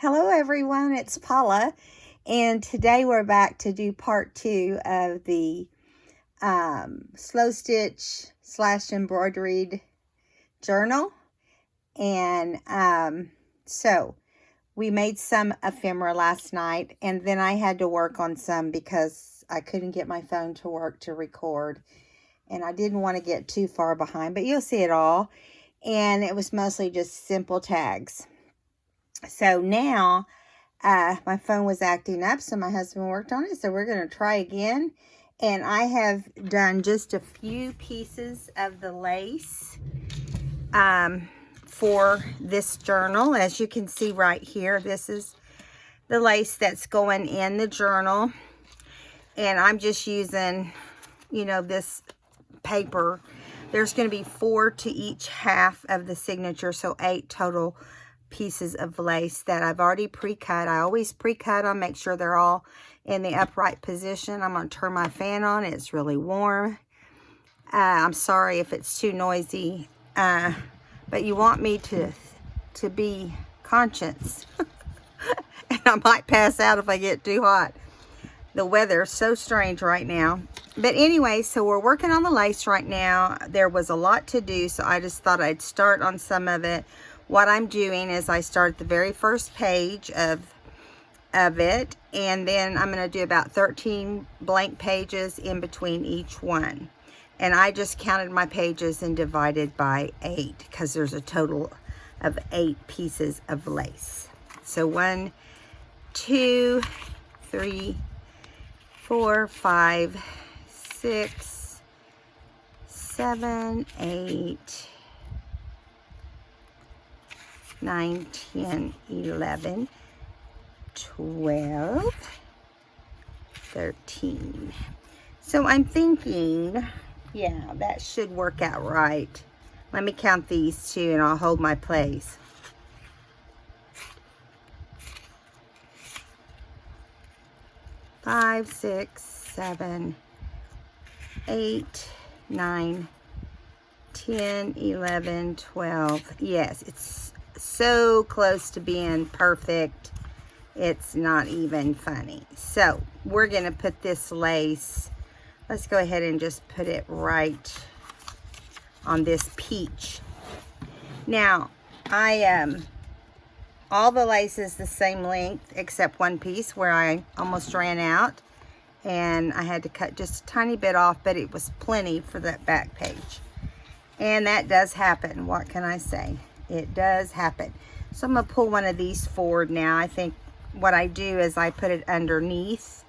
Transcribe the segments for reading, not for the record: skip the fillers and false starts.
Hello everyone, it's Paula, and today we're back to do part 2 of the slow stitch / embroidered journal. And so we made some ephemera last night, and then I had to work on some because I couldn't get my phone to work to record, and I didn't want to get too far behind, but you'll see it all. And it was mostly just simple tags. So now my phone was acting up, so my husband worked on it. So we're going to try again. And I have done just a few pieces of the lace for this journal. As you can see right here, this is the lace that's going in the journal. And I'm just using, this paper. There's going to be 4 to each half of the signature, so 8 total pieces of lace that I've already pre-cut. I always pre-cut them, make sure they're all in the upright position. I'm going to turn my fan on. It's really warm. I'm sorry if it's too noisy, but you want me to be conscious. And I might pass out if I get too hot. The weather's so strange right now. But anyway, so we're working on the lace right now. There was a lot to do, so I just thought I'd start on some of it. What I'm doing is I start at the very first page of it, and then I'm going to do about 13 blank pages in between each one. And I just counted my pages and divided by 8 because there's a total of 8 pieces of lace. So 1, 2, 3, 4, 5, 6, 7, 8, 9, 10, 11, 12, 13. So I'm thinking, yeah, that should work out right. Let me count these two and I'll hold my place. 5, 6, 7, 8, 9, 10, 11, 12. Yes, it's so close to being perfect. It's not even funny. So we're going to put this lace, let's go ahead and just put it right on this peach. Now, all the lace is the same length except one piece where I almost ran out. And I had to cut just a tiny bit off, but it was plenty for that back page. And that does happen. What can I say? It does happen. So I'm going to pull one of these forward now. I think what I do is I put it underneath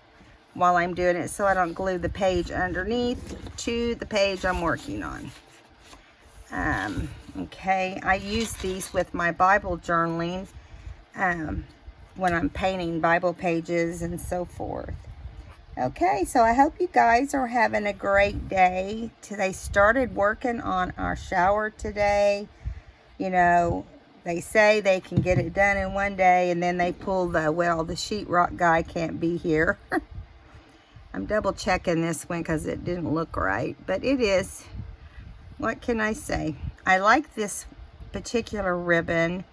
while I'm doing it so I don't glue the page underneath to the page I'm working on. Okay, I use these with my Bible journaling when I'm painting Bible pages and so forth. Okay, so I hope you guys are having a great day. They started working on our shower today. They say they can get it done in one day, and then they pull the sheetrock guy can't be here. I'm double checking this one because it didn't look right, but it is. What can I say? I like this particular ribbon,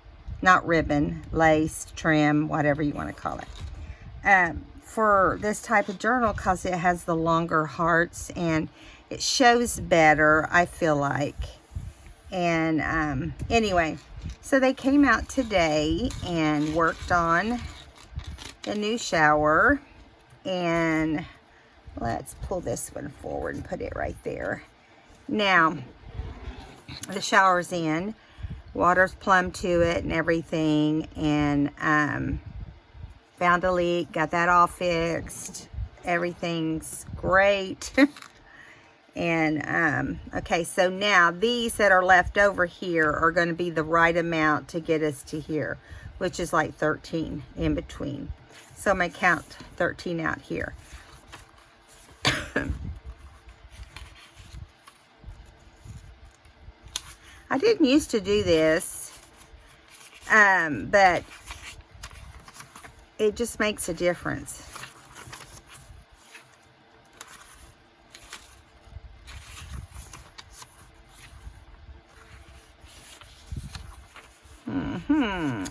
not ribbon, lace, trim, whatever you want to call it. For this type of journal because it has the longer hearts and it shows better, I feel like. And anyway, so they came out today and worked on the new shower. And let's pull this one forward and put it right there. Now, the shower's in. Water's plumb to it and everything. And found a leak, got that all fixed. Everything's great. And okay, so now these that are left over here are going to be the right amount to get us to here, which is like 13 in between. So I'm going to count 13 out here. I didn't used to do this, but it just makes a difference.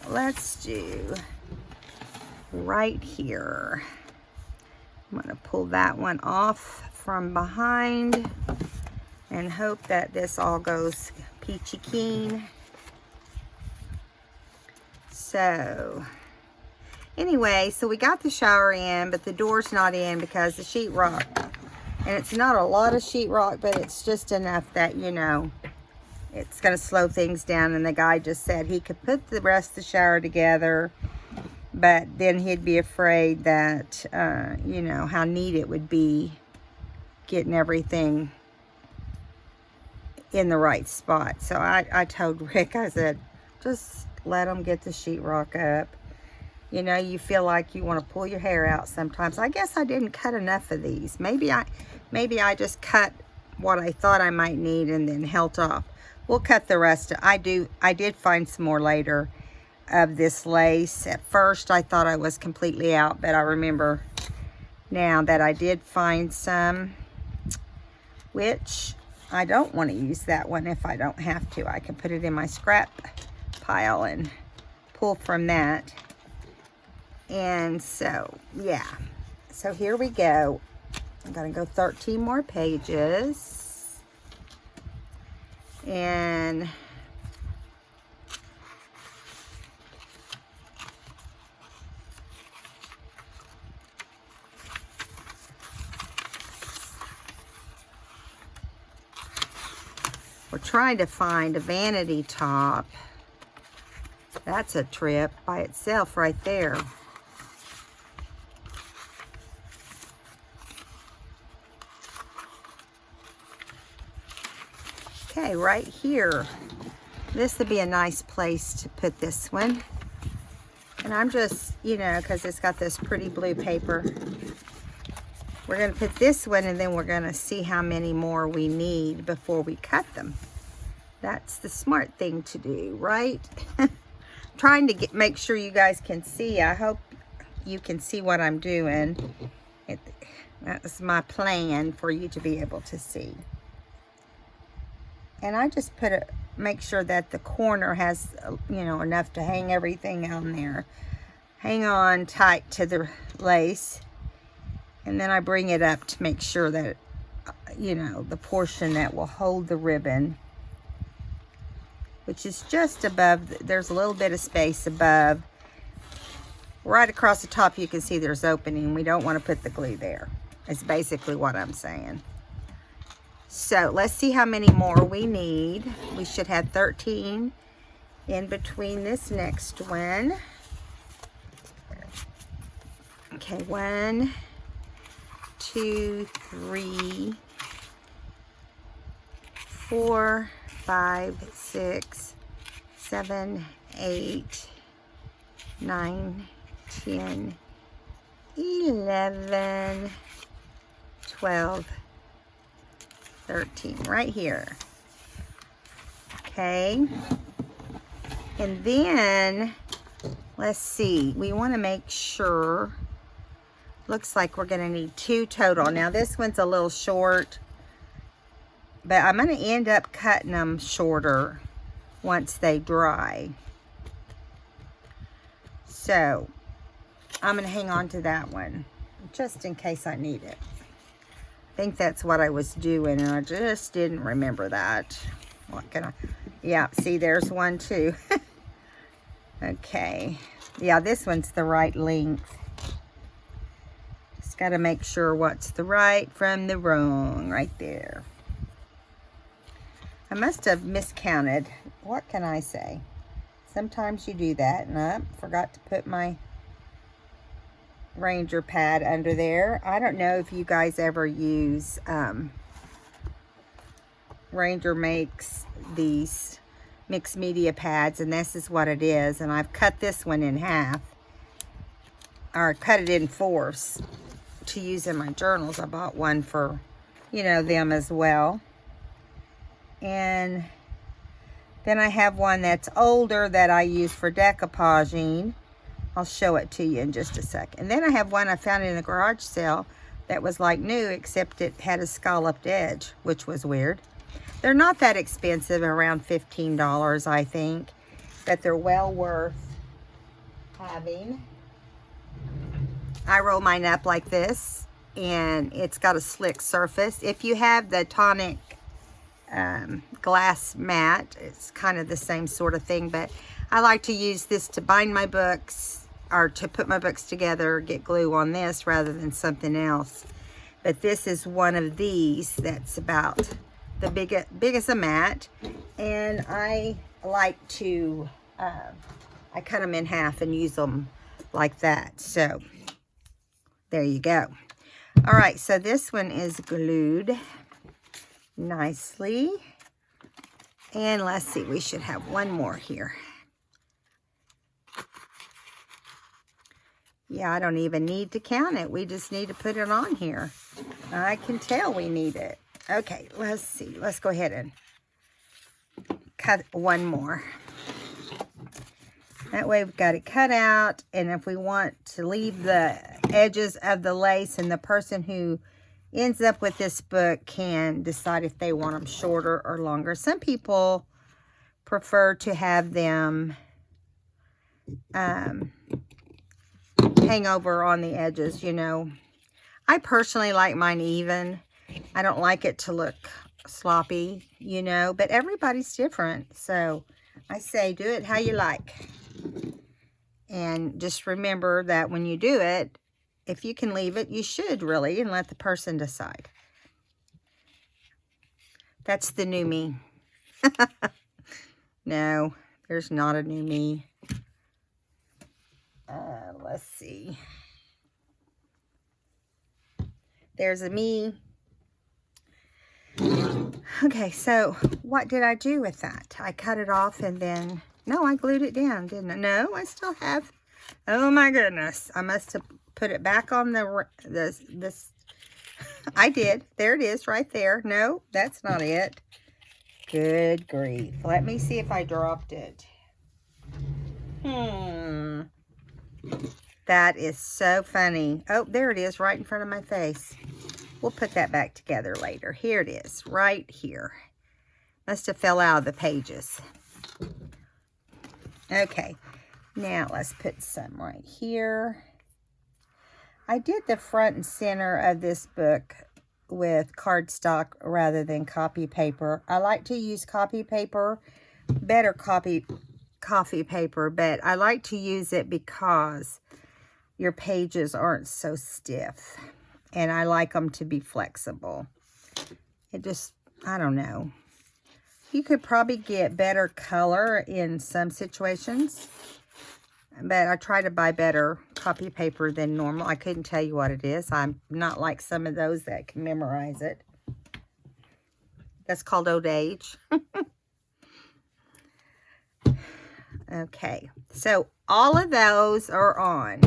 Let's do right here. I'm going to pull that one off from behind and hope that this all goes peachy keen. So anyway, so we got the shower in, but the door's not in because the sheetrock, and it's not a lot of sheetrock, but it's just enough that, you know, it's going to slow things down. And the guy just said he could put the rest of the shower together, but then he'd be afraid that, you know, how neat it would be getting everything in the right spot. So I told Rick, I said, just let him get the sheetrock up. You know, you feel like you want to pull your hair out sometimes. I guess I didn't cut enough of these. Maybe I just cut what I thought I might need and then held off. We'll cut the rest. I did find some more later of this lace. At first I thought I was completely out, but I remember now that I did find some, which I don't want to use that one if I don't have to. I can put it in my scrap pile and pull from that. And so, yeah. So here we go. I'm going to go 13 more pages. And we're trying to find a vanity top. That's a trip by itself right there. Okay, right here. This would be a nice place to put this one. And I'm just, you know, because it's got this pretty blue paper. We're going to put this one, and then we're going to see how many more we need before we cut them. That's the smart thing to do, right? Trying to make sure you guys can see. I hope you can see what I'm doing. That's my plan for you to be able to see. And I just make sure that the corner has, you know, enough to hang everything on there. Hang on tight to the lace. And then I bring it up to make sure that, you know, the portion that will hold the ribbon, which is just above, there's a little bit of space above. Right across the top you can see there's opening. We don't want to put the glue there. It's basically what I'm saying. So let's see how many more we need. We should have 13 in between this next one. Okay, 1, 2, 3, 4, 5, 6, 7, 8, 9, 10, 11, 12, 13, right here. Okay. And then, let's see, we want to make sure, looks like we're going to need 2 total. Now this one's a little short, but I'm going to end up cutting them shorter once they dry. So I'm going to hang on to that one just in case I need it. I think that's what I was doing, and I just didn't remember that. What can I? Yeah, see, there's one too. Okay. Yeah, this one's the right length. Just got to make sure what's the right from the wrong right there. I must have miscounted. What can I say? Sometimes you do that, and I forgot to put my Ranger pad under there. I don't know if you guys ever use, Ranger makes these mixed media pads, and this is what it is. And I've cut this one in half, or cut it in 4s to use in my journals. I bought one for, you know, them as well. And then I have one that's older that I use for decoupaging. I'll show it to you in just a second. And then I have one I found in a garage sale that was like new, except it had a scalloped edge, which was weird. They're not that expensive, around $15, I think, but they're well worth having. I roll mine up like this, and it's got a slick surface. If you have the tonic glass mat, it's kind of the same sort of thing, but I like to use this to bind my books, or to put my books together, get glue on this rather than something else. But this is one of these that's about the big as a mat, and I like to I cut them in half and use them like that. So there you go. All right, so this one is glued nicely, and let's see, we should have one more here. Yeah, I don't even need to count it. We just need to put it on here. I can tell we need it. Okay, let's see. Let's go ahead and cut one more. That way we've got it cut out, and if we want to leave the edges of the lace, and the person who ends up with this book can decide if they want them shorter or longer. Some people prefer to have them hang over on the edges, you know. I personally like mine even. I don't like it to look sloppy, you know, but everybody's different. So I say do it how you like. And just remember that when you do it, if you can leave it, you should really, and let the person decide. That's the new me. No, there's not a new me. Let's see. There's a me. Okay, so what did I do with that? I cut it off, and then, no, I glued it down, didn't I? No, I still have. Oh my goodness. I must have put it back on this. I did. There it is right there. No, that's not it. Good grief. Let me see if I dropped it. That is so funny. Oh, there it is right in front of my face. We'll put that back together later. Here it is, right here. Must have fell out of the pages. Okay, now let's put some right here. I did the front and center of this book with cardstock rather than copy paper. I like to use copy paper, better coffee paper, but I like to use it because your pages aren't so stiff, and I like them to be flexible. It just, I don't know. You could probably get better color in some situations, but I try to buy better copy paper than normal. I couldn't tell you what it is. I'm not like some of those that can memorize it. That's called old age. Okay, so all of those are on,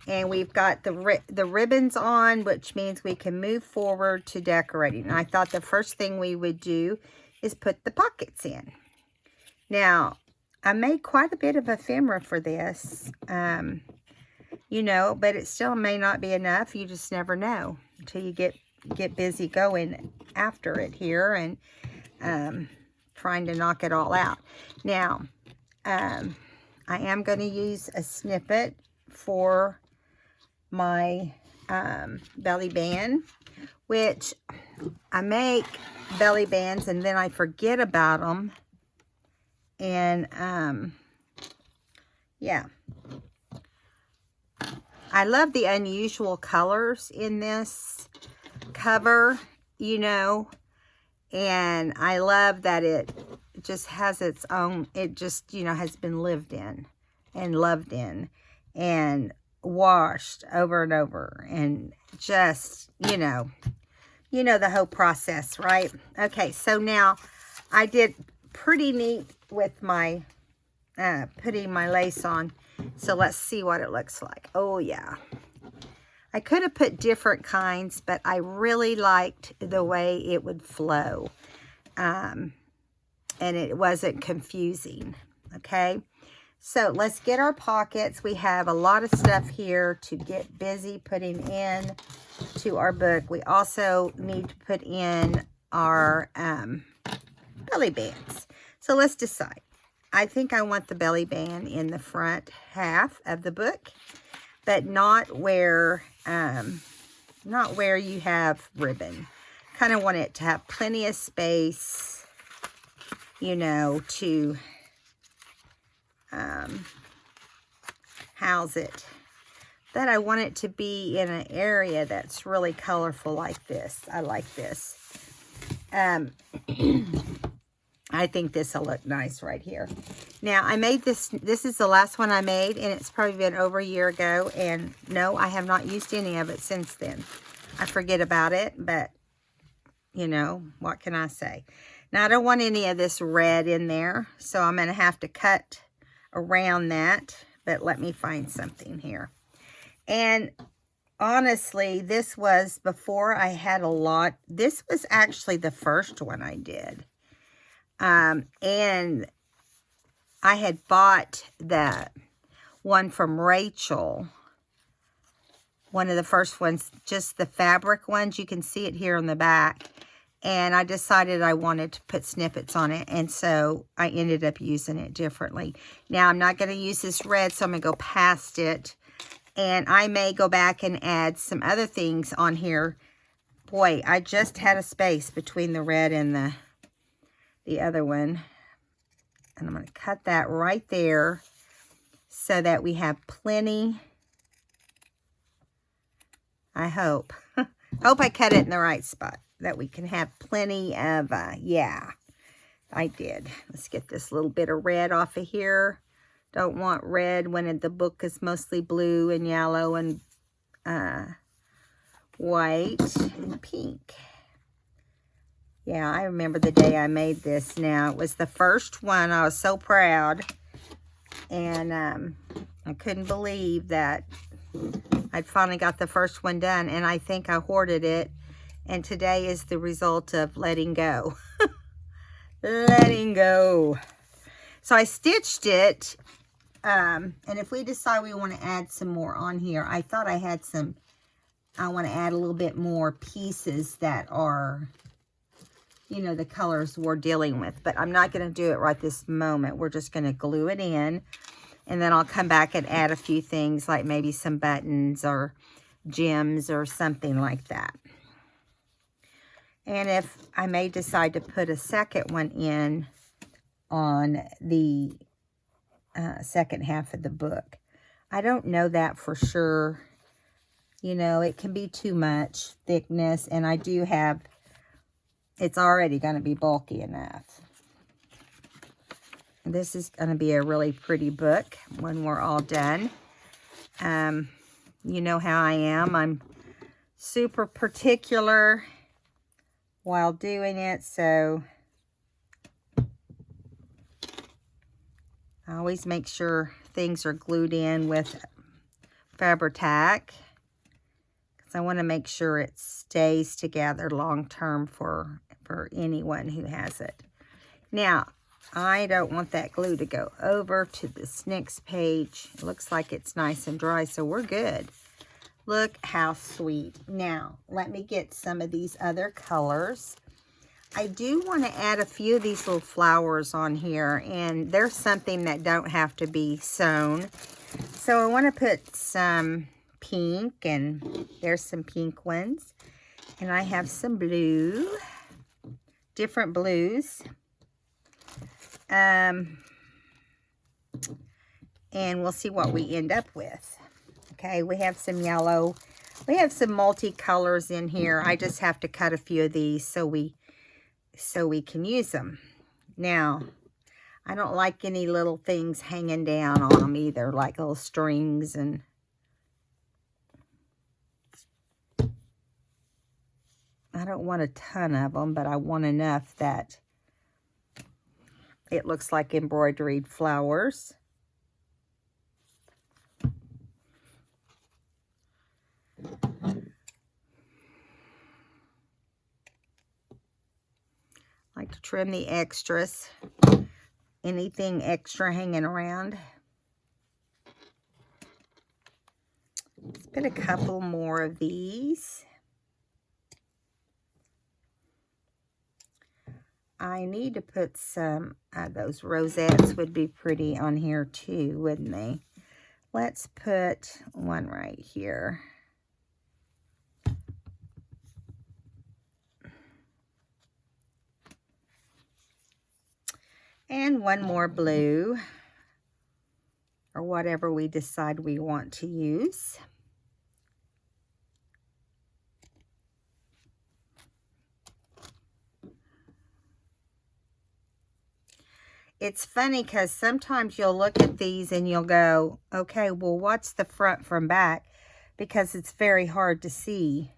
and we've got the ribbons on, which means we can move forward to decorating. And I thought the first thing we would do is put the pockets in. Now, I made quite a bit of ephemera for this, you know, but it still may not be enough. You just never know until you get busy going after it here and trying to knock it all out. Now, I am going to use a snippet for my belly band, which I make belly bands and then I forget about them. And yeah, I love the unusual colors in this cover, you know, and I love that it just has its own, it just, you know, has been lived in and loved in and washed over and over, and just, you know the whole process, right? Okay, so now I did pretty neat with my putting my lace on, so let's see what it looks like. Oh yeah, I could have put different kinds, but I really liked the way it would flow, and it wasn't confusing. Okay, so let's get our pockets. We have a lot of stuff here to get busy putting in to our book. We also need to put in our belly bands. So let's decide. I think I want the belly band in the front half of the book. but not where you have ribbon. Kind of want it to have plenty of space, you know, to house it. But I want it to be in an area that's really colorful like this. I like this. I think this will look nice right here. Now, I made this. This is the last one I made, and it's probably been over a year ago. And no, I have not used any of it since then. I forget about it, but, you know, what can I say? Now, I don't want any of this red in there, so I'm going to have to cut around that. But let me find something here. And honestly, this was before I had a lot. This was actually the first one I did. And I had bought the one from Rachel, one of the first ones, just the fabric ones. You can see it here on the back. And I decided I wanted to put snippets on it, and so I ended up using it differently. Now, I'm not going to use this red, so I'm going to go past it. And I may go back and add some other things on here. Boy, I just had a space between the red and the other one. And I'm going to cut that right there so that we have plenty. I hope. Hope I cut it in the right spot, that we can have plenty of, yeah, I did. Let's get this little bit of red off of here. Don't want red when the book is mostly blue and yellow and white and pink. Yeah, I remember the day I made this now. It was the first one. I was so proud. And I couldn't believe that I'd finally got the first one done. And I think I hoarded it. And today is the result of letting go. Letting go. So I stitched it. And if we decide we want to add some more on here, I thought I had some, I want to add a little bit more pieces that are, you know, the colors we're dealing with. But I'm not going to do it right this moment. We're just going to glue it in. And then I'll come back and add a few things like maybe some buttons or gems or something like that. And if I may decide to put a second one in on the second half of the book. I don't know that for sure. You know, it can be too much thickness, and I do have, it's already going to be bulky enough. This is going to be a really pretty book when we're all done. You know how I am. I'm super particular while doing it, so I always make sure things are glued in with Fabri-Tac, because I want to make sure it stays together long term for anyone who has it. Now, I don't want that glue to go over to this next page. It looks like it's nice and dry, so we're good. Look how sweet. Now, let me get some of these other colors. I do want to add a few of these little flowers on here, and there's something that don't have to be sewn. So I want to put some pink, and there's some pink ones. And I have some blue, different blues. And we'll see what we end up with. Okay, we have some yellow. We have some multicolors in here. I just have to cut a few of these so we can use them. Now, I don't like any little things hanging down on them either, like little strings. And I don't want a ton of them, but I want enough that it looks like embroidered flowers. Like to trim the extras, anything extra hanging around. Let's put a couple more of these. I need to put some, those rosettes would be pretty on here too, wouldn't they? let's put one right here. And one more blue, or whatever we decide we want to use. It's funny because sometimes you'll look at these and you'll go, okay, well, what's the front from back? Because it's very hard to see.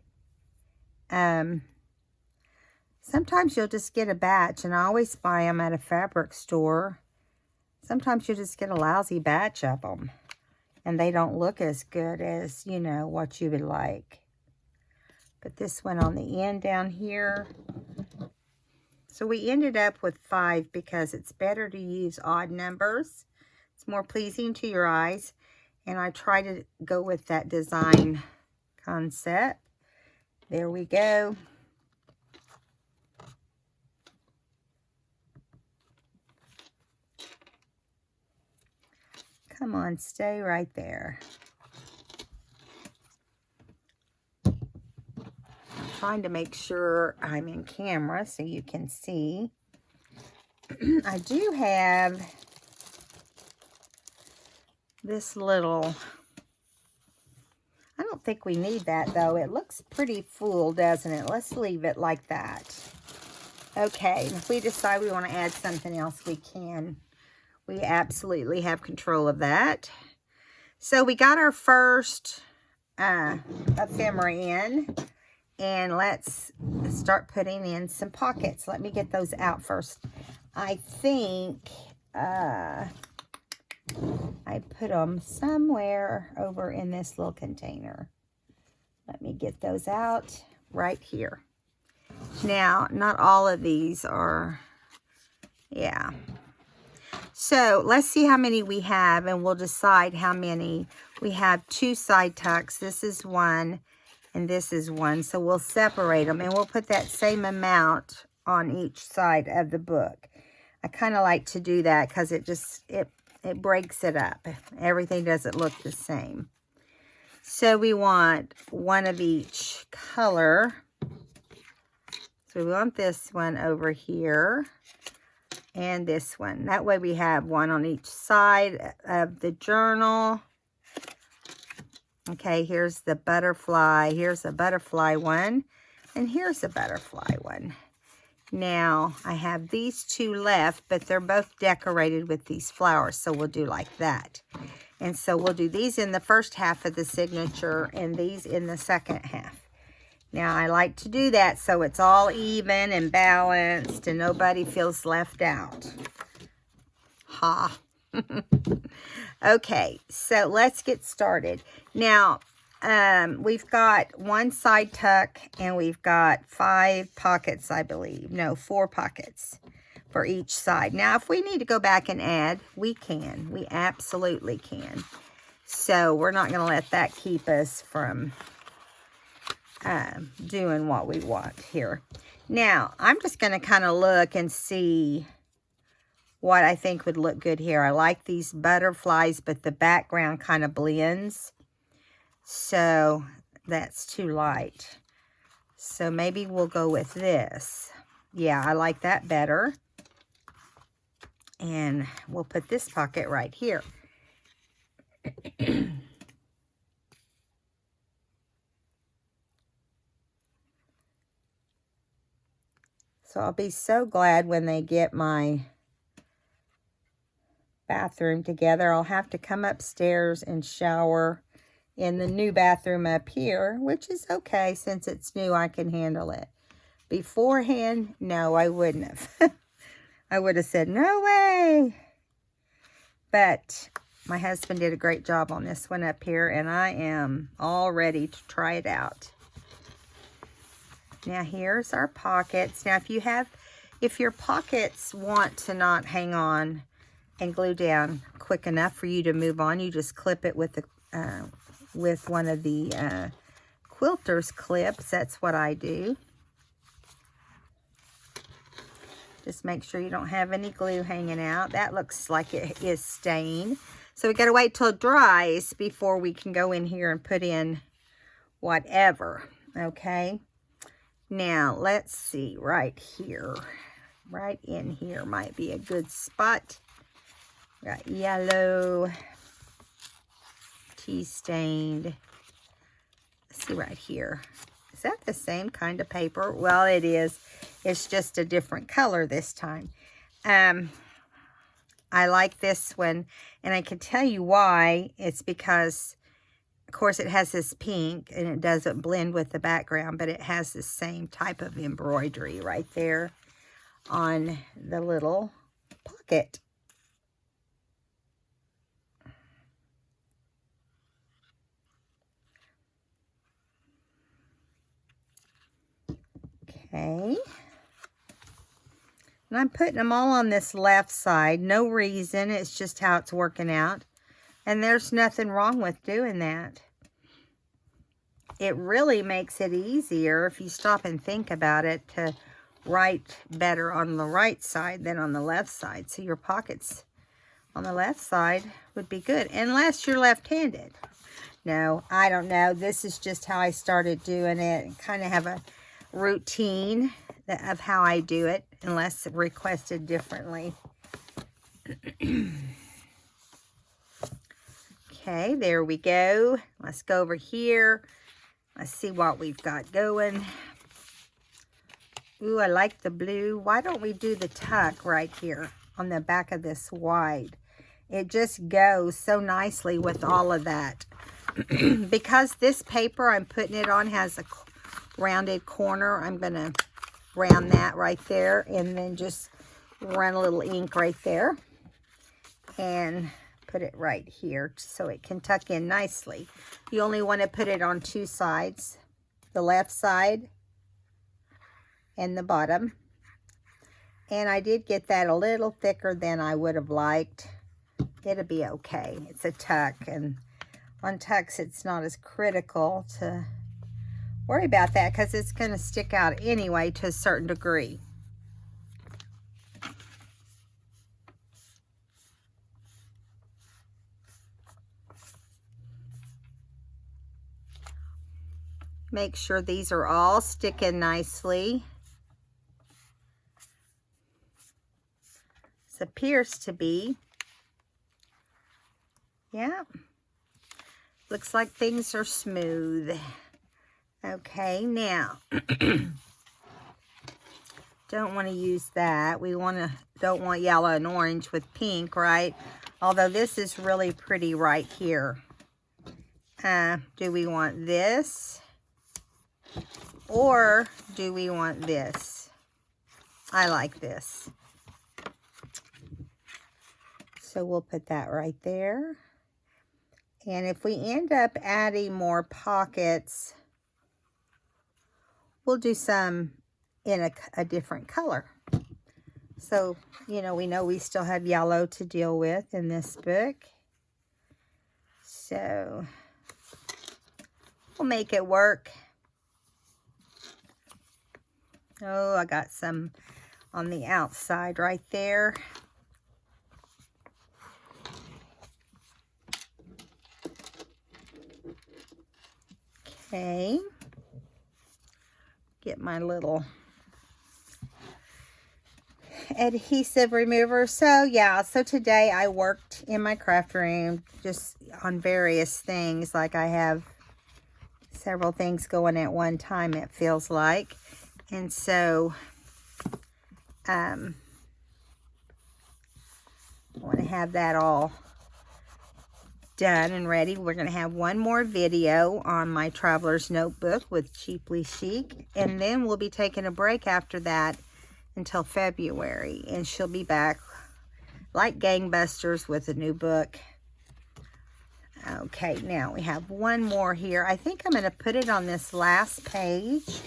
Sometimes you'll just get a batch, and I always buy them at a fabric store. Sometimes you just get a lousy batch of them, and they don't look as good as, you know, what you would like. Put this one on the end down here. So we ended up with 5 because it's better to use odd numbers. It's more pleasing to your eyes, and I try to go with that design concept. There we go. Come on, stay right there. I'm trying to make sure I'm in camera so you can see. I do have this little, I don't think we need that though. It looks pretty full, doesn't it? Let's leave it like that. Okay, if we decide we want to add something else, we can. We absolutely have control of that. So we got our first ephemera in, and let's start putting in some pockets. Let me get those out first. I think I put them somewhere over in this little container. Let me get those out right here. Now, not all of these are, yeah. So let's see how many we have, and we'll decide how many. We have 2 side tucks. This is one, and this is one. So we'll separate them, and we'll put that same amount on each side of the book. I kind of like to do that because it just, it breaks it up. Everything doesn't look the same. So we want one of each color. So we want this one over here. And this one. That way we have one on each side of the journal. Okay, here's the butterfly. Here's a butterfly one. And here's a butterfly one. Now, I have these 2 left, but they're both decorated with these flowers. So we'll do like that. And so we'll do these in the first half of the signature and these in the second half. Now, I like to do that so it's all even and balanced and nobody feels left out. Ha. Okay, so let's get started. Now, we've got 1 side tuck and we've got 5 pockets, I believe. No, 4 pockets for each side. Now, if we need to go back and add, we can. We absolutely can. So, we're not going to let that keep us from doing what we want here. Now, I'm just going to kind of look and see what I think would look good here. I like these butterflies, but the background kind of blends. So, that's too light. So, maybe we'll go with this. Yeah, I like that better. And we'll put this pocket right here. So I'll be so glad when they get my bathroom together. I'll have to come upstairs and shower in the new bathroom up here, which is okay. Since it's new, I can handle it. Beforehand, no, I wouldn't have. I would have said, no way. But my husband did a great job on this one up here, and I am all ready to try it out. Now, here's our pockets. Now, if your pockets want to not hang on and glue down quick enough for you to move on, you just clip it with one of the quilter's clips. That's what I do. Just make sure you don't have any glue hanging out. That looks like it is stained. So we got to wait till it dries before we can go in here and put in whatever. Okay. Now, let's see, right here. Right in here might be a good spot. Got yellow, tea stained. Let's see right here. Is that the same kind of paper? Well, it is. It's just a different color this time. I like this one, and I can tell you why. It's because, of course, it has this pink, and it doesn't blend with the background, but it has the same type of embroidery right there on the little pocket. Okay. And I'm putting them all on this left side. No reason. It's just how it's working out. And there's nothing wrong with doing that. It really makes it easier if you stop and think about it to write better on the right side than on the left side. So your pockets on the left side would be good. Unless you're left-handed. No, I don't know. This is just how I started doing it. Kind of have a routine of how I do it, unless requested differently. Okay, there we go. Let's go over here. Let's see what we've got going. Ooh, I like the blue. Why don't we do the tuck right here on the back of this wide? It just goes so nicely with all of that. Because this paper I'm putting it on has a rounded corner, I'm going to round that right there and then just run a little ink right there and put it right here so it can tuck in nicely. You only want to put it on two sides, the left side and the bottom. And I did get that a little thicker than I would have liked. It'll be okay. It's a tuck, and on tucks it's not as critical to worry about that because it's going to stick out anyway to a certain degree. Make sure these are all sticking nicely. This appears to be. Yeah. Looks like things are smooth. Okay, now don't want to use that. We don't want yellow and orange with pink, right? Although this is really pretty right here. Do we want this? Or do we want this? I like this. So we'll put that right there. And if we end up adding more pockets, we'll do some in a different color. So, you know we still have yellow to deal with in this book. So, we'll make it work. Oh, I got some on the outside right there. Okay. Get my little adhesive remover. So yeah, so today I worked in my craft room just on various things. Like I have several things going at one time, it feels like. And so I want to have that all done and ready. We're going to have one more video on my traveler's notebook with Cheaply Chic, and then we'll be taking a break after that until February, and she'll be back like gangbusters with a new book. Okay, now we have one more here. I think I'm going to put it on this last page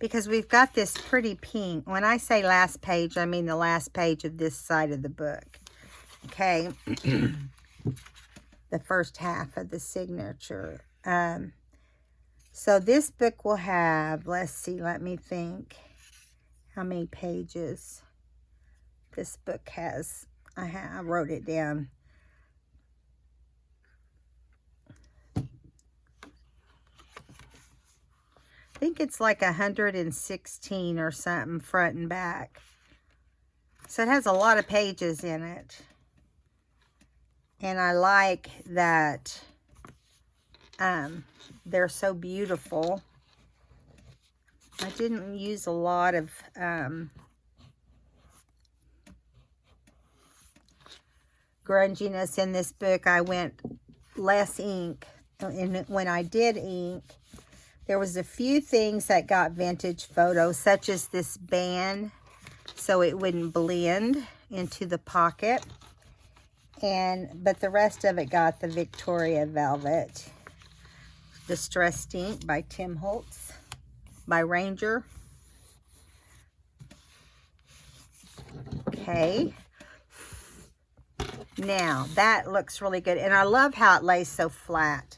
because we've got this pretty pink. When I say last page, I mean the last page of this side of the book. Okay. The first half of the signature. So this book will have, let's see, let me think how many pages this book has. I wrote it down. I think it's like 116 or something front and back. So it has a lot of pages in it. And I like that they're so beautiful. I didn't use a lot of grunginess in this book. I went less ink. And when I did ink, there was a few things that got vintage photos, such as this band, so it wouldn't blend into the pocket. But the rest of it got the Victoria Velvet. Distressed Ink by Tim Holtz, by Ranger. Okay. Now, that looks really good. And I love how it lays so flat.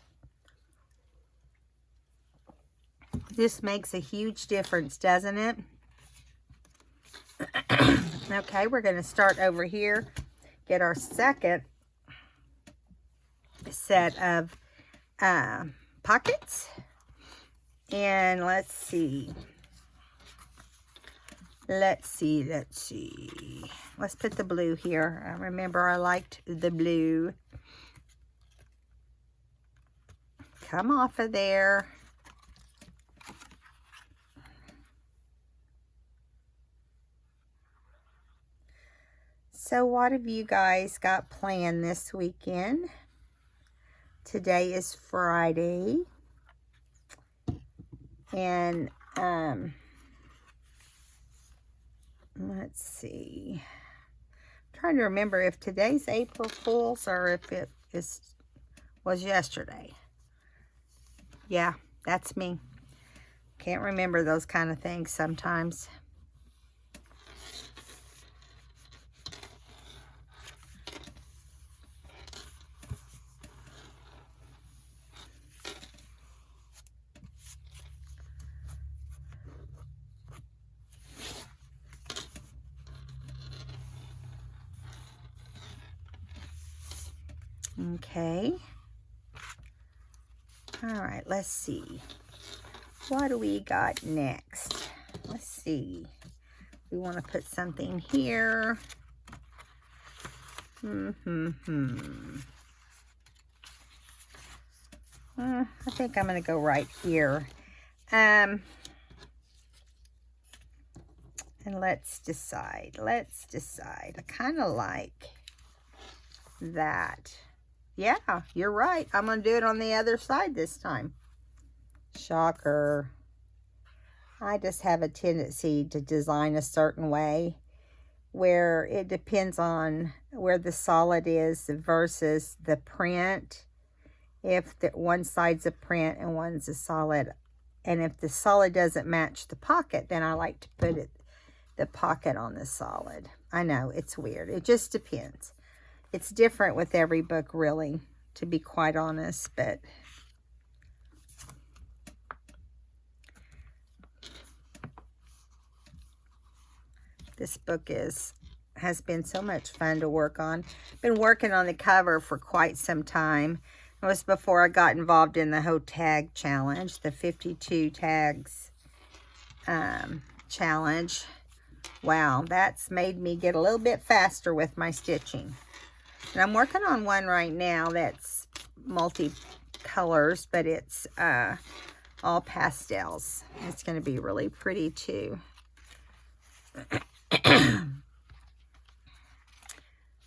This makes a huge difference, doesn't it? Okay, we're going to start over here. Get our second set of pockets. And let's see. Let's put the blue here. I remember I liked the blue. Come off of there. So what have you guys got planned this weekend? Today is Friday. And let's see. I'm trying to remember if today's April Fool's or if it was yesterday. Yeah, that's me. Can't remember those kind of things sometimes. Okay. All right, let's see. What do we got next? Let's see. We want to put something here. I think I'm going to go right here. And let's decide. I kind of like that. Yeah, you're right. I'm going to do it on the other side this time. Shocker. I just have a tendency to design a certain way where it depends on where the solid is versus the print. If one side's a print and one's a solid, and if the solid doesn't match the pocket, then I like to put the pocket on the solid. I know, it's weird. It just depends. It's different with every book, really, to be quite honest, but this book has been so much fun to work on. Been working on the cover for quite some time. It was before I got involved in the whole tag challenge, the 52 tags challenge. Wow, that's made me get a little bit faster with my stitching. And I'm working on one right now that's multi-colors, but it's all pastels. It's going to be really pretty too.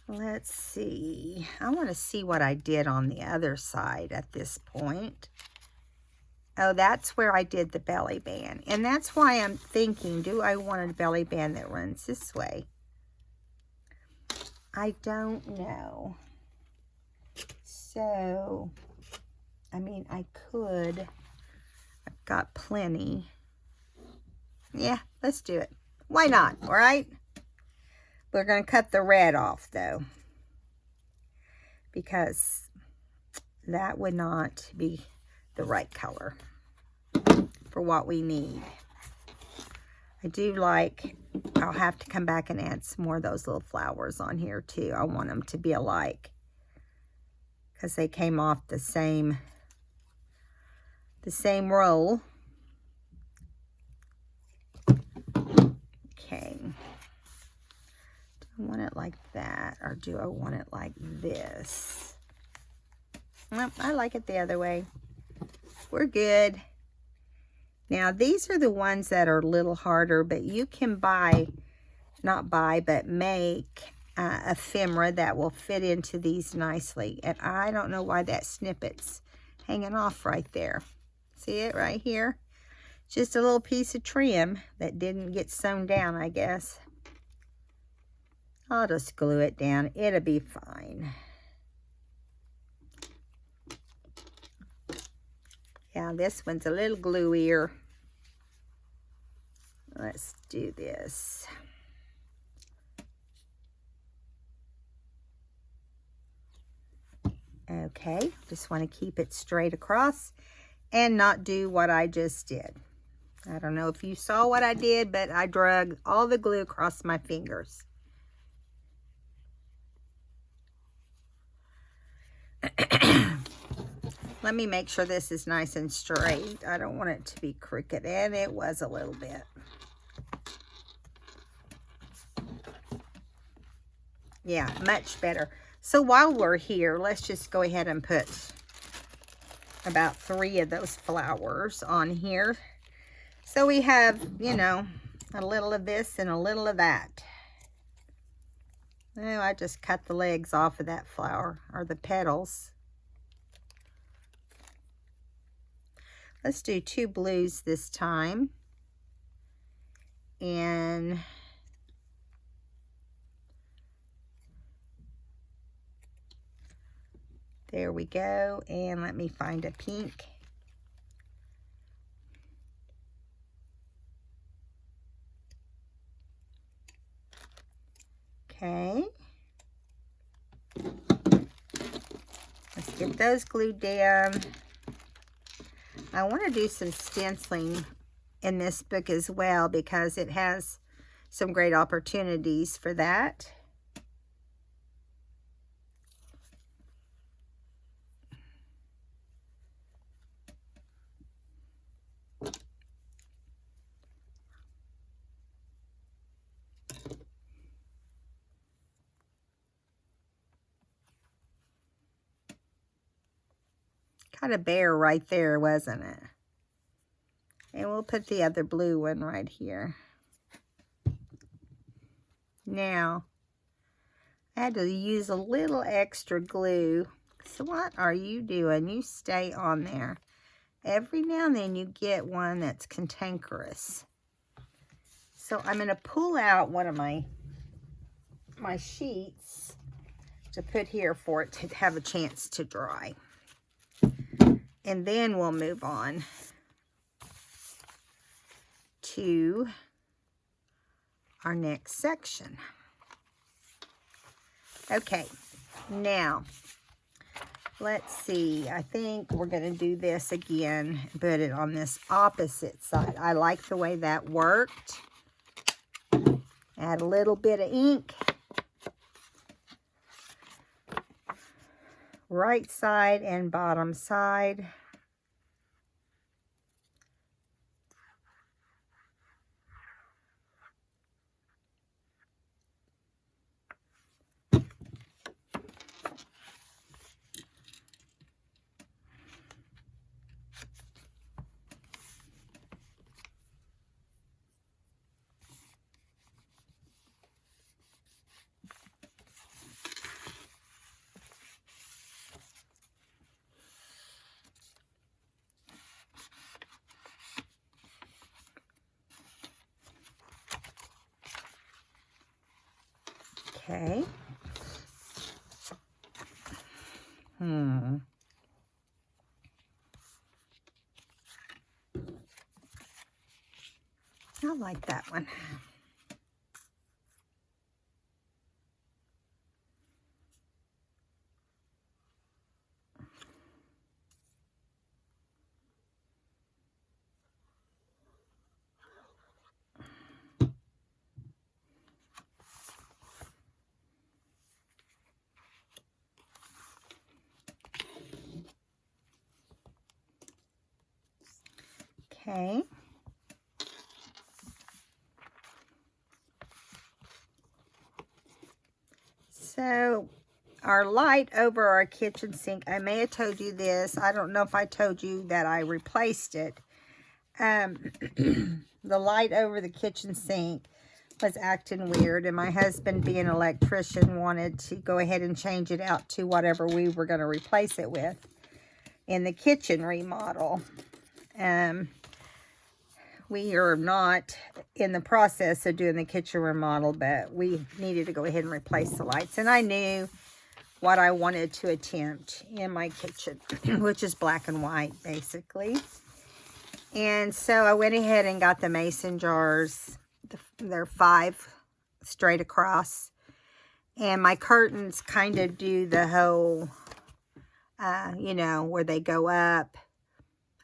Let's see. I want to see what I did on the other side at this point. Oh, that's where I did the belly band. And that's why I'm thinking, do I want a belly band that runs this way? I don't know. So, I mean, I could. I've got plenty. Yeah, let's do it. Why not, all right? We're going to cut the red off, though, because that would not be the right color for what we need. I do like, I'll have to come back and add some more of those little flowers on here, too. I want them to be alike because they came off the same roll. that, or do I want it like this? Well, I like it the other way. We're good. Now, these are the ones that are a little harder, but you can buy, not buy, but make ephemera that will fit into these nicely. And I don't know why that snippet's hanging off right there. See it right here? Just a little piece of trim that didn't get sewn down, I guess. I'll just glue it down. It'll be fine. Yeah, this one's a little gluier. Let's do this. Okay, just want to keep it straight across and not do what I just did. I don't know if you saw what I did, but I drug all the glue across my fingers. Let me make sure this is nice and straight. I don't want it to be crooked, and it was a little bit. Yeah, much better. So while we're here, let's just go ahead and put about 3 of those flowers on here. So we have, you know, a little of this and a little of that. Oh, I just cut the legs off of that flower, or the petals. Let's do 2 blues this time. And there we go. And let me find a pink. Okay. Let's get those glued down. I want to do some stenciling in this book as well, because it has some great opportunities for that. Kind of bare right there, wasn't it? And we'll put the other blue one right here. Now, I had to use a little extra glue. So what are you doing? You stay on there. Every now and then you get one that's cantankerous. So I'm going to pull out one of my sheets to put here for it to have a chance to dry. And then we'll move on to our next section. Okay, now let's see. I think we're going to do this again, put it on this opposite side. I like the way that worked. Add a little bit of ink. Right side and bottom side. Okay. I like that one. Okay. So So our light over our kitchen sink, I may have told you this. I don't know if I told you that I replaced it. The light over the kitchen sink was acting weird, and my husband, being an electrician, wanted to go ahead and change it out to whatever we were going to replace it with in the kitchen remodel. We are not in the process of doing the kitchen remodel, but we needed to go ahead and replace the lights. And I knew what I wanted to attempt in my kitchen, which is black and white, basically. And so I went ahead and got the mason jars. They're 5 straight across. And my curtains kind of do the whole, you know, where they go up.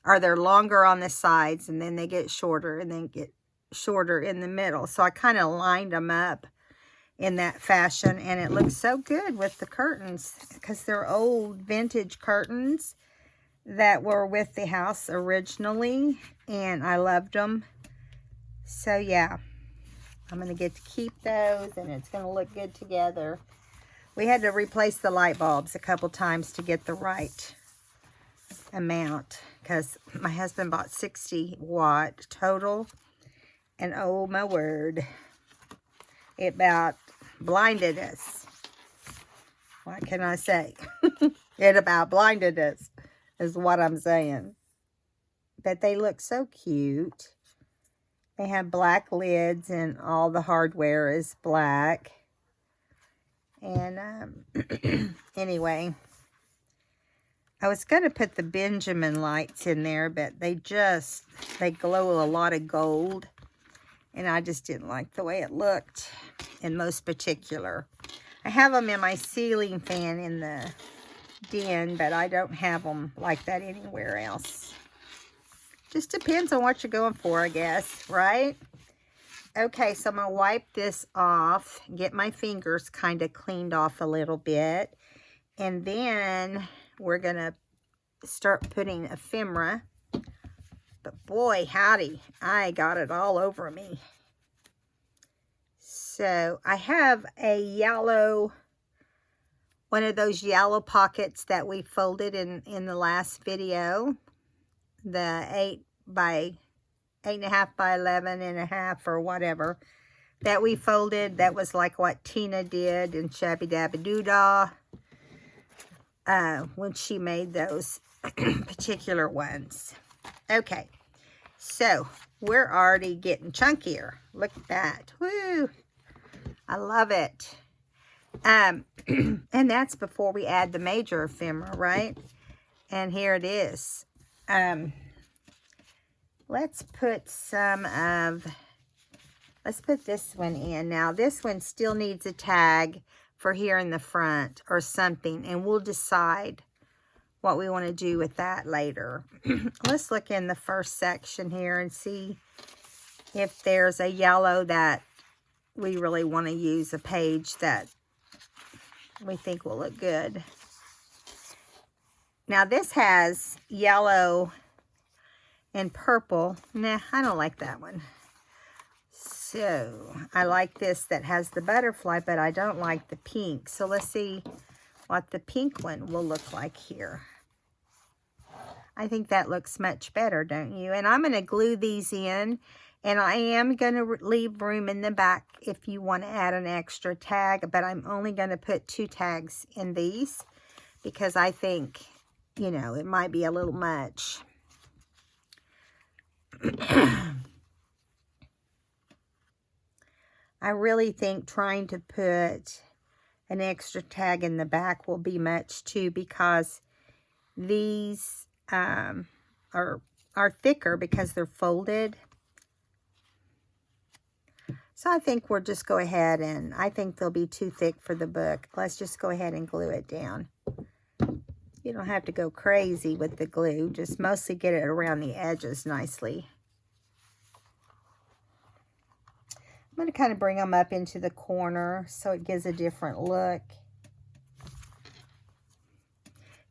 Or they're longer on the sides, and then they get shorter, and then get shorter in the middle. So I kind of lined them up in that fashion, and it looks so good with the curtains, because they're old vintage curtains that were with the house originally, and I loved them. So yeah, I'm going to get to keep those, and it's going to look good together. We had to replace the light bulbs a couple times to get the right amount, because my husband bought 60 watt total, and oh my word, it about blinded us. What can I say? It about blinded us is what I'm saying. But they look so cute. They have black lids, and all the hardware is black. And anyway, I was going to put the Benjamin lights in there, but they glow a lot of gold. And I just didn't like the way it looked in most particular. I have them in my ceiling fan in the den, but I don't have them like that anywhere else. Just depends on what you're going for, I guess, right? Okay, so I'm going to wipe this off, get my fingers kind of cleaned off a little bit. And then we're going to start putting ephemera. But boy, howdy, I got it all over me. So I have a yellow, one of those yellow pockets that we folded in the last video. The 8.5 by 11.5 or whatever that we folded. That was like what Tina did in Shabby Dabby Doodah. When she made those particular ones. Okay, so we're already getting chunkier. Look at that. Woo! I love it. And that's before we add the major ephemera, right? And here it is. Let's put let's put this one in. Now, this one still needs a tag for here in the front or something, and we'll decide what we want to do with that later. Let's look in the first section here and see if there's a yellow that we really want to use, a page that we think will look good. Now this has yellow and purple. Nah, I don't like that one. So I like this that has the butterfly, but I don't like the pink. So let's see what the pink one will look like here. I think that looks much better, don't you? And I'm going to glue these in, and I am going to leave room in the back if you want to add an extra tag, but I'm only going to put 2 tags in these because I think, you know, it might be a little much. I really think trying to put an extra tag in the back will be much too, because these are thicker because they're folded. So I think we'll just go ahead, and I think they'll be too thick for the book. Let's just go ahead and glue it down. You don't have to go crazy with the glue, just mostly get it around the edges nicely. I'm going to kind of bring them up into the corner so it gives a different look.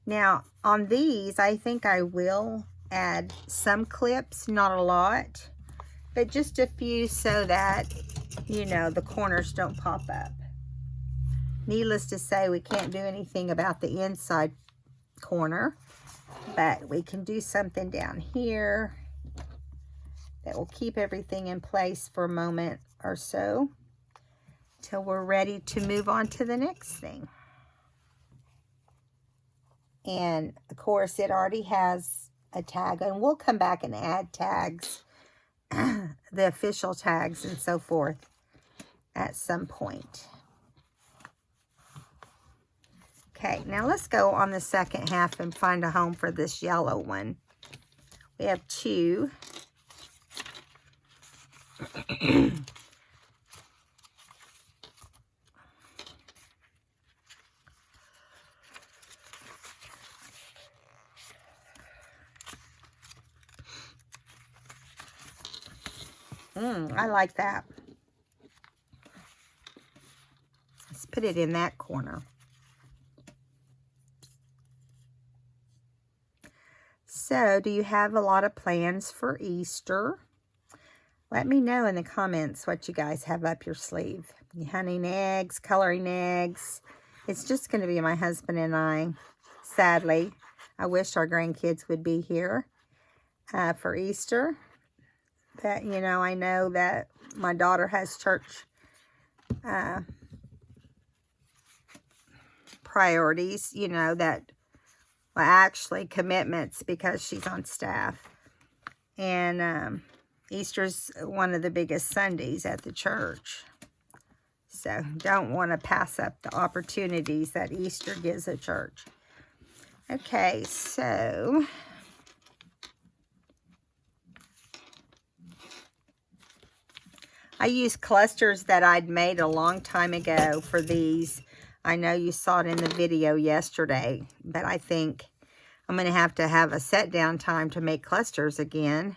Now, on these, I think I will add some clips, not a lot, but just a few so that, you know, the corners don't pop up. needless to say, we can't do anything about the inside corner, but we can do something down here that will keep everything in place for a moment or so till we're ready to move on to the next thing. And of course, it already has a tag, and we'll come back and add tags, the official tags and so forth at some point. Okay, now let's go on the second half and find a home for this yellow one. We have two. I like that. Let's put it in that corner. So, do you have a lot of plans for Easter? Let me know in the comments what you guys have up your sleeve. You hunting eggs, coloring eggs. It's just going to be my husband and I, sadly. I wish our grandkids would be here for Easter. But, you know, I know that my daughter has church priorities, you know, that, well, actually commitments because she's on staff. And Easter's one of the biggest Sundays at the church. So don't want to pass up the opportunities that Easter gives a church. Okay, so I used clusters that I'd made a long time ago for these. I know you saw it in the video yesterday, but I think I'm going to have a set down time to make clusters again.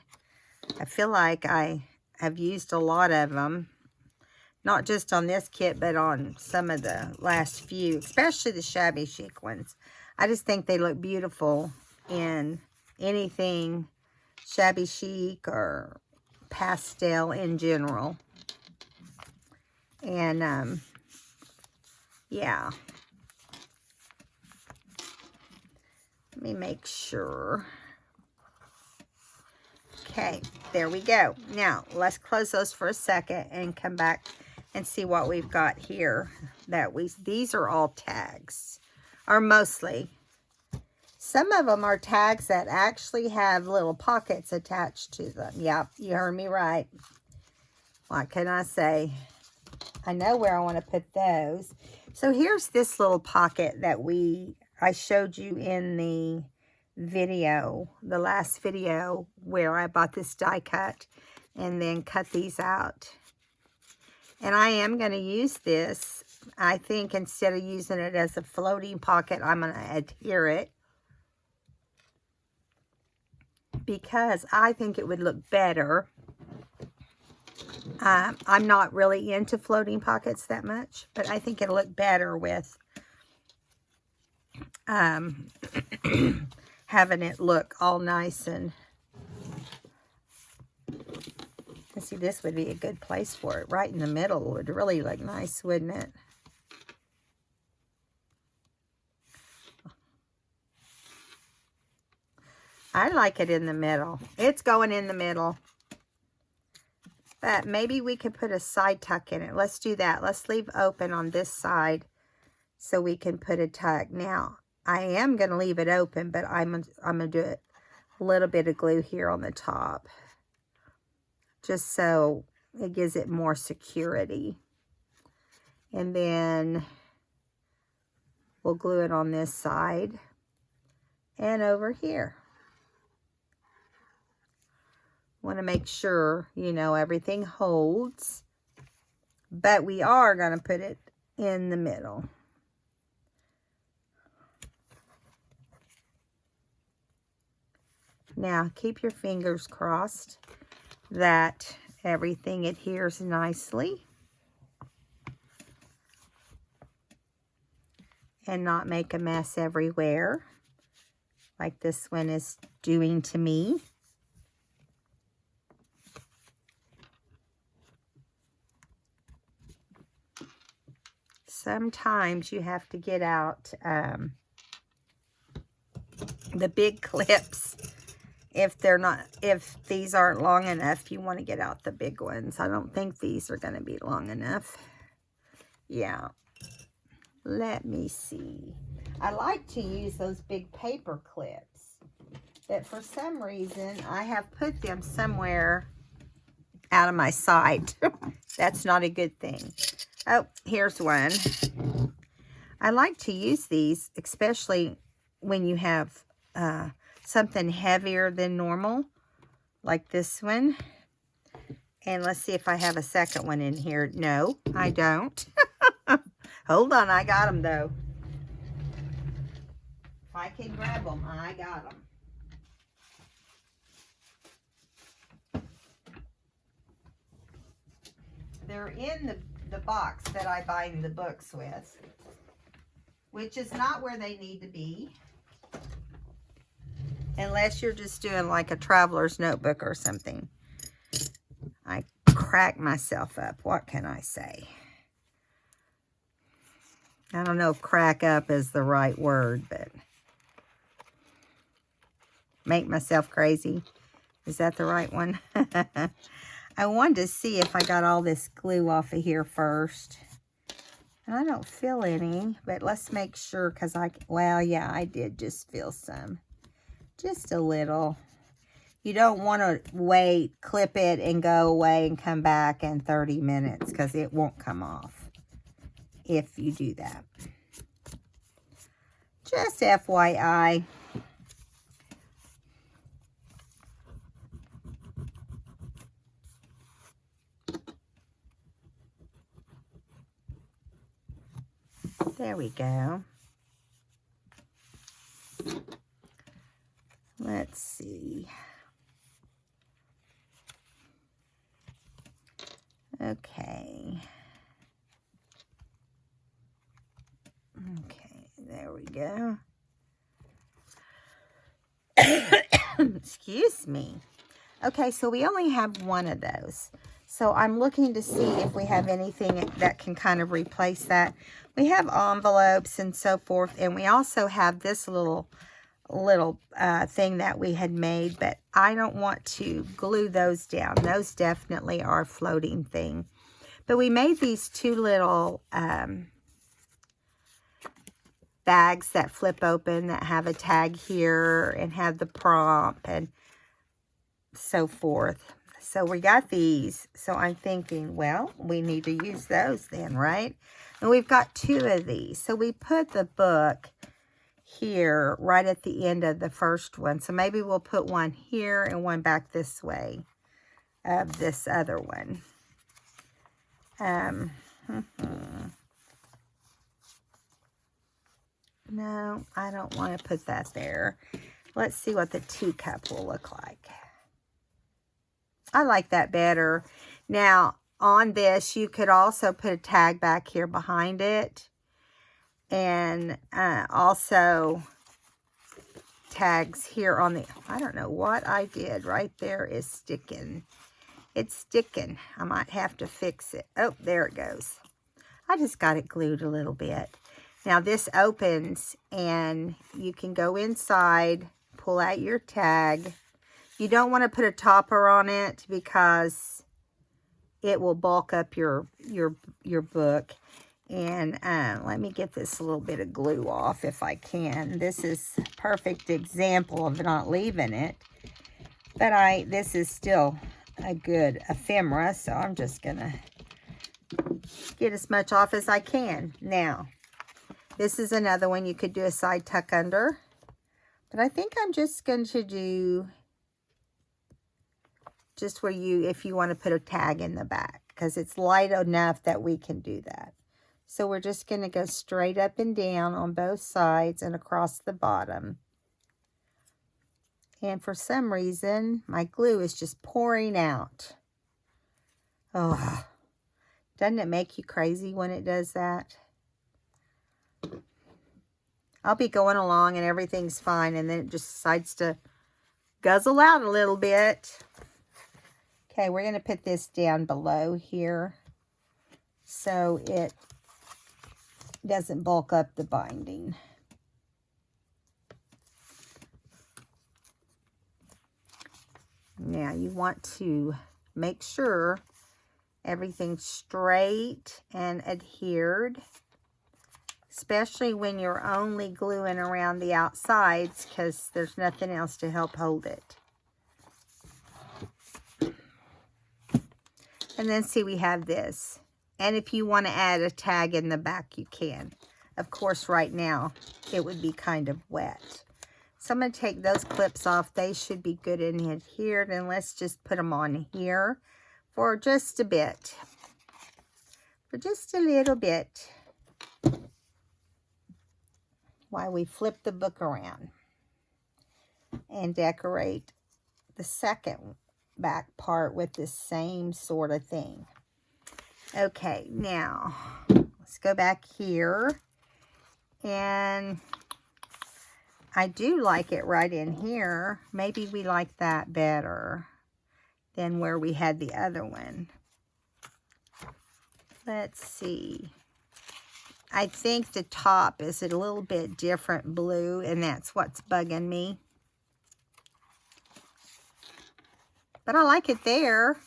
I feel like I have used a lot of them, not just on this kit, but on some of the last few, especially the shabby chic ones. I just think they look beautiful in anything shabby chic or pastel in general. And yeah, let me make sure. Okay, there we go. Now let's close those for a second and come back and see what we've got here. These are all tags, or mostly. Some of them are tags that actually have little pockets attached to them. Yep, you heard me right. What can I say? I know where I want to put those. So here's this little pocket that I showed you in the video, the last video, where I bought this die cut and then cut these out. And I am going to use this. I think instead of using it as a floating pocket, I'm going to adhere it, because I think it would look better. I'm not really into floating pockets that much, but I think it'll look better with having it look all nice. And let's see, this would be a good place for it. Right in the middle would really look nice, wouldn't it? I like it in the middle. It's going in the middle. But maybe we could put a side tuck in it. Let's do that. Let's leave open on this side so we can put a tuck. Now, I am going to leave it open, but I'm going to do it a little bit of glue here on the top, just so it gives it more security. And then we'll glue it on this side and over here. Want to make sure, you know, everything holds, but we are going to put it in the middle. Now, keep your fingers crossed that everything adheres nicely and not make a mess everywhere like this one is doing to me. sometimes you have to get out the big clips. If these aren't long enough, you want to get out the big ones. I don't think these are going to be long enough. Yeah. Let me see. I like to use those big paper clips, but for some reason, I have put them somewhere out of my sight. That's not a good thing. Oh, here's one. I like to use these, especially when you have something heavier than normal, like this one. And let's see if I have a second one in here. No, I don't. Hold on, I got them though. If I can grab them, I got them. They're in the box that I bind the books with, which is not where they need to be. Unless you're just doing like a traveler's notebook or something. I crack myself up. What can I say? I don't know if crack up is the right word, but make myself crazy. Is that the right one? I wanted to see if I got all this glue off of here first. And I don't feel any, but let's make sure because well, yeah, I did just feel some. Just a little. You don't want to wait, clip it, and go away and come back in 30 minutes because it won't come off if you do that. Just FYI. There we go. Let's see. Okay. Okay, there we go. Excuse me. Okay, so we only have one of those. So I'm looking to see if we have anything that can kind of replace that. We have envelopes and so forth, and we also have this little thing that we had made, but I don't want to glue those down. Those definitely are a floating thing. But we made these two little bags that flip open that have a tag here and have the prompt and so forth. So we got these. So I'm thinking, well, we need to use those then, right? And we've got two of these. So we put the book here right at the end of the first one. So maybe we'll put one here and one back this way of this other one. No, I don't want to put that there. Let's see what the teacup will look like. I like that better. Now, on this, you could also put a tag back here behind it. And also tags here on the, I don't know what I did. Right there is sticking. It's sticking. I might have to fix it. Oh, there it goes. I just got it glued a little bit. Now this opens and you can go inside, pull out your tag. You don't want to put a topper on it because it will bulk up your book. And let me get this little bit of glue off if I can. This is a perfect example of not leaving it. But this is still a good ephemera, so I'm just going to get as much off as I can. Now, this is another one you could do a side tuck under. But I think I'm just going to do just where if you want to put a tag in the back, because it's light enough that we can do that. So we're just going to go straight up and down on both sides and across the bottom. And for some reason, my glue is just pouring out. Oh, doesn't it make you crazy when it does that? I'll be going along and everything's fine, and then it just decides to guzzle out a little bit. Okay, we're going to put this down below here so it doesn't bulk up the binding. Now you want to make sure everything's straight and adhered, especially when you're only gluing around the outsides because there's nothing else to help hold it. And then see, we have this. And if you want to add a tag in the back, you can. Of course, right now, it would be kind of wet. So I'm going to take those clips off. They should be good and adhered. And let's just put them on here for just a bit. For just a little bit. While we flip the book around. And decorate the second back part with the same sort of thing. Okay, now let's go back here. And I do like it right in here. Maybe we like that better than where we had the other one. Let's see. I think the top is a little bit different blue, and that's what's bugging me. But I like it there.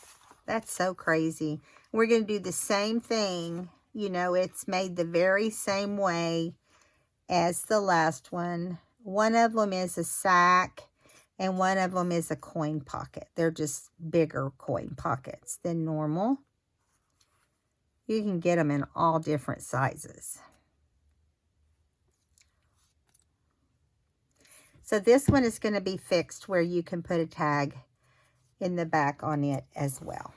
That's so crazy. We're going to do the same thing. You know, it's made the very same way as the last one. One of them is a sack, and one of them is a coin pocket. They're just bigger coin pockets than normal. You can get them in all different sizes. So this one is going to be fixed where you can put a tag in the back on it as well.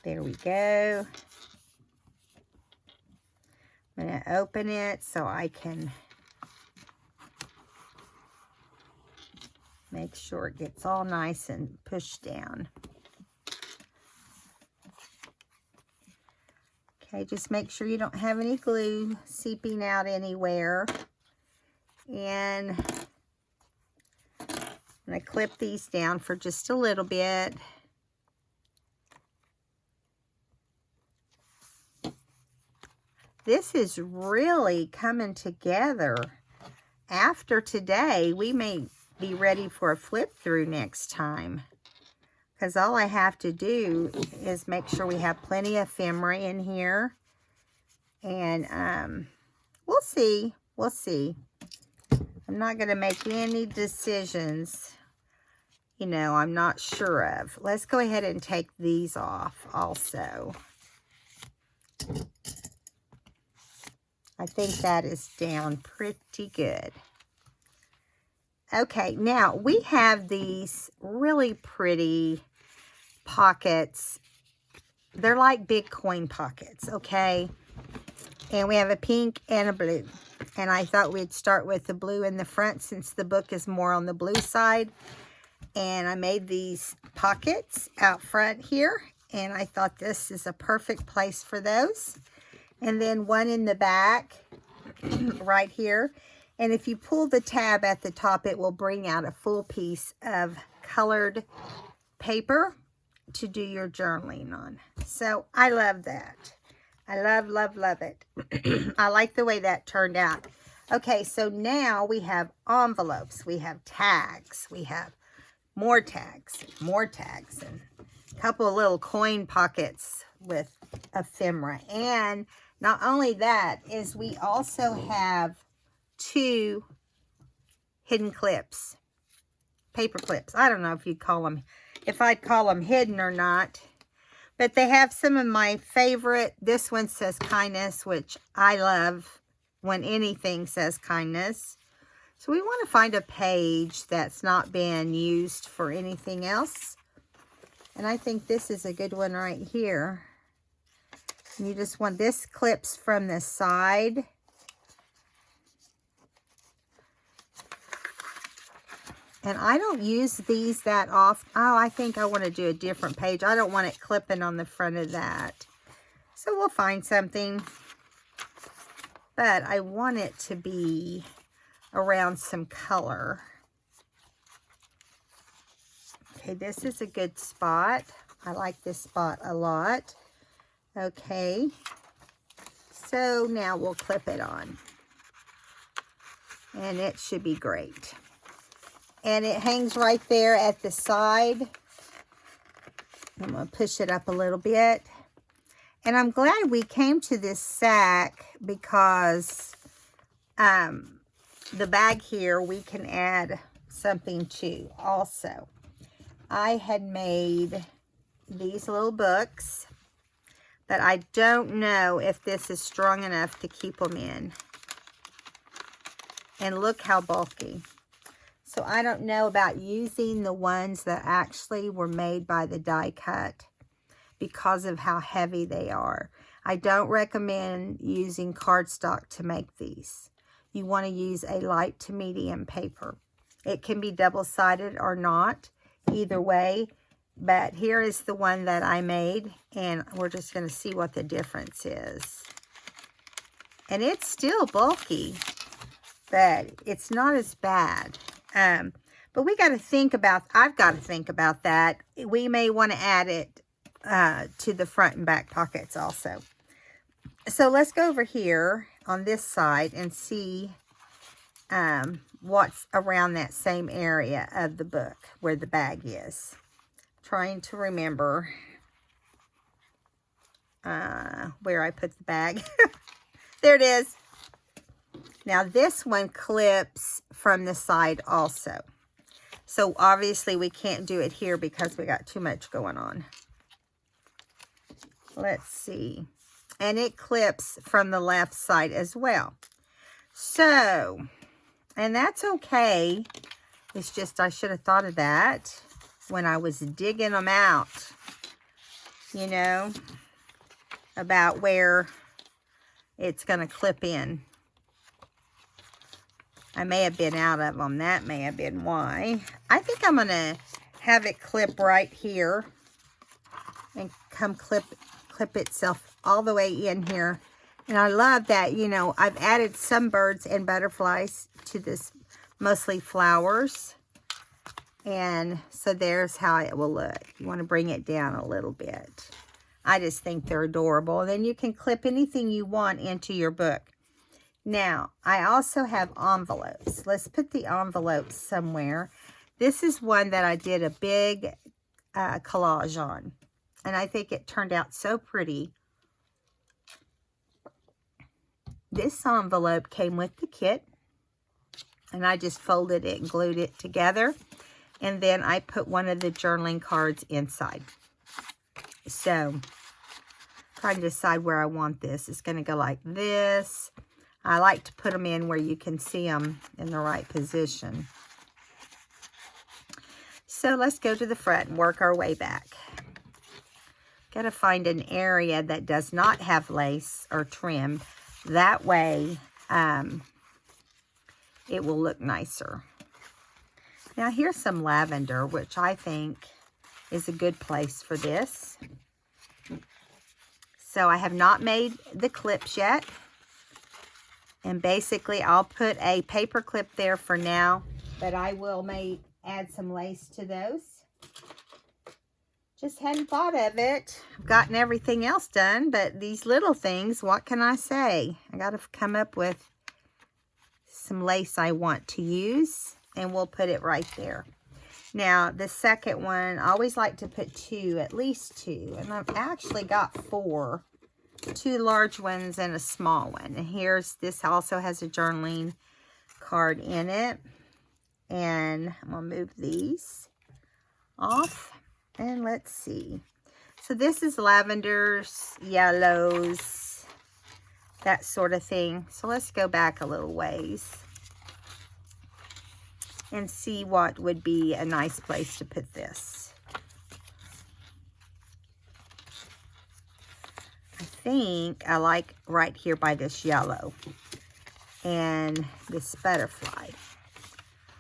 There we go. I'm going to open it so I can make sure it gets all nice and pushed down. Okay, just make sure you don't have any glue seeping out anywhere. And I'm going to clip these down for just a little bit. This is really coming together. After today, we may be ready for a flip through next time. Because all I have to do is make sure we have plenty of ephemera in here. And we'll see. We'll see. I'm not going to make any decisions, you know, I'm not sure of. Let's go ahead and take these off also. I think that is down pretty good. Okay, now we have these really pretty pockets. They're like big coin pockets, okay? And we have a pink and a blue. And I thought we'd start with the blue in the front since the book is more on the blue side. And I made these pockets out front here. And I thought this is a perfect place for those. And then one in the back right here. And if you pull the tab at the top, it will bring out a full piece of colored paper to do your journaling on. So I love that. I love, love, love it. I like the way that turned out. Okay, so now we have envelopes. We have tags. We have more tags, and a couple of little coin pockets with ephemera. And not only that, is we also have 2 hidden clips, paper clips. I don't know if you'd call them, if I'd call them hidden or not, but they have some of my favorite. This one says kindness, which I love when anything says kindness. So we want to find a page that's not been used for anything else. And I think this is a good one right here. You just want, this clips from the side. And I don't use these that often. Oh, I think I want to do a different page. I don't want it clipping on the front of that. So we'll find something. But I want it to be around some color. Okay, this is a good spot. I like this spot a lot. Okay, so now we'll clip it on. And it should be great. And it hangs right there at the side. I'm going to push it up a little bit. And I'm glad we came to this sack because the bag here we can add something to also. I had made these little books, but I don't know if this is strong enough to keep them in. And look how bulky. So I don't know about using the ones that actually were made by the die cut because of how heavy they are. I don't recommend using cardstock to make these. You want to use a light to medium paper. It can be double-sided or not, either way. But here is the one that I made, and we're just going to see what the difference is. And it's still bulky, but it's not as bad. But we got to think about, I've got to think about that. We may want to add it to the front and back pockets also. So let's go over here on this side and see what's around that same area of the book where the bag is. Trying to remember where I put the bag. There it is. Now this one clips from the side also. So obviously we can't do it here because we got too much going on. Let's see. And it clips from the left side as well. So, and that's okay. It's just I should have thought of that when I was digging them out. You know, about where it's going to clip in. I may have been out of them. That may have been why. I think I'm going to have it clip right here. And come clip itself all the way in here. And I love that, you know, I've added some birds and butterflies to this, mostly flowers. And so there's how it will look. You want to bring it down a little bit. I just think they're adorable. And then you can clip anything you want into your book. Now, I also have envelopes. Let's put the envelopes somewhere. This is one that I did a big collage on. And I think it turned out so pretty. This envelope came with the kit. And I just folded it and glued it together. And then I put one of the journaling cards inside. So, trying to decide where I want this. It's going to go like this. I like to put them in where you can see them in the right position. So let's go to the front and work our way back. Got to find an area that does not have lace or trim. That way it will look nicer. Now here's some lavender, which I think is a good place for this. So I have not made the clips yet. And basically, I'll put a paper clip there for now, but I will add some lace to those. Just hadn't thought of it. I've gotten everything else done, but these little things, what can I say? I got to come up with some lace I want to use, and we'll put it right there. Now, the second one, I always like to put two, at least two, and I've actually got 4. 2 large ones and a small one. And this also has a journaling card in it. And I'm going to move these off. And let's see. So this is lavenders, yellows, that sort of thing. So let's go back a little ways and see what would be a nice place to put this. I think I like right here by this yellow and this butterfly.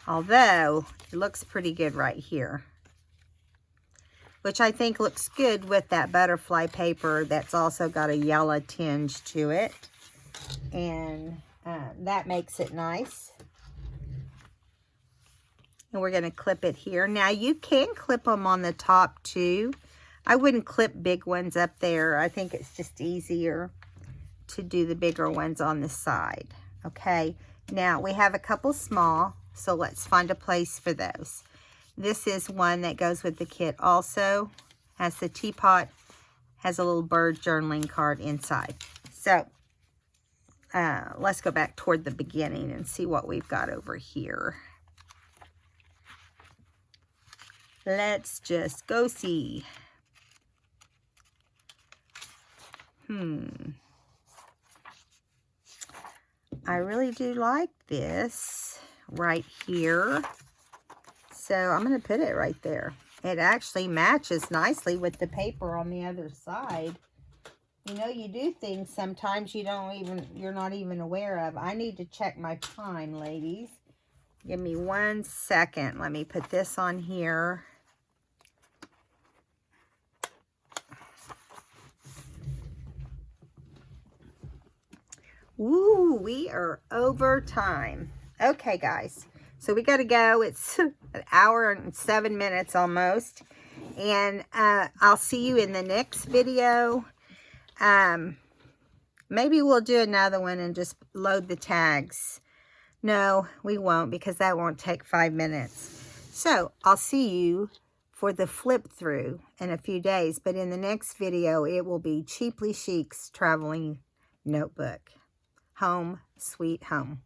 Although it looks pretty good right here, which I think looks good with that butterfly paper that's also got a yellow tinge to it. And that makes it nice. And we're going to clip it here. Now, you can clip them on the top, too. I wouldn't clip big ones up there. I think it's just easier to do the bigger ones on the side. Okay. Now, we have a couple small, so let's find a place for those. This is one that goes with the kit also. Has the teapot, has a little bird journaling card inside. So, let's go back toward the beginning and see what we've got over here. Let's just go see. I really do like this right here. So I'm going to put it right there. It actually matches nicely with the paper on the other side. You know, you do things sometimes you're not even aware of. I need to check my time, ladies. Give me 1 second. Let me put this on here. Woo, we are over time. Okay, guys. So we got to go. It's an hour and 7 minutes almost. And I'll see you in the next video. Maybe we'll do another one and just load the tags. No, we won't, because that won't take 5 minutes. So I'll see you for the flip through in a few days. But in the next video, it will be Cheaply Chic's traveling notebook. Home, sweet home.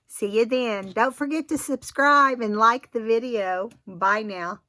See you then. Don't forget to subscribe and like the video. Bye now.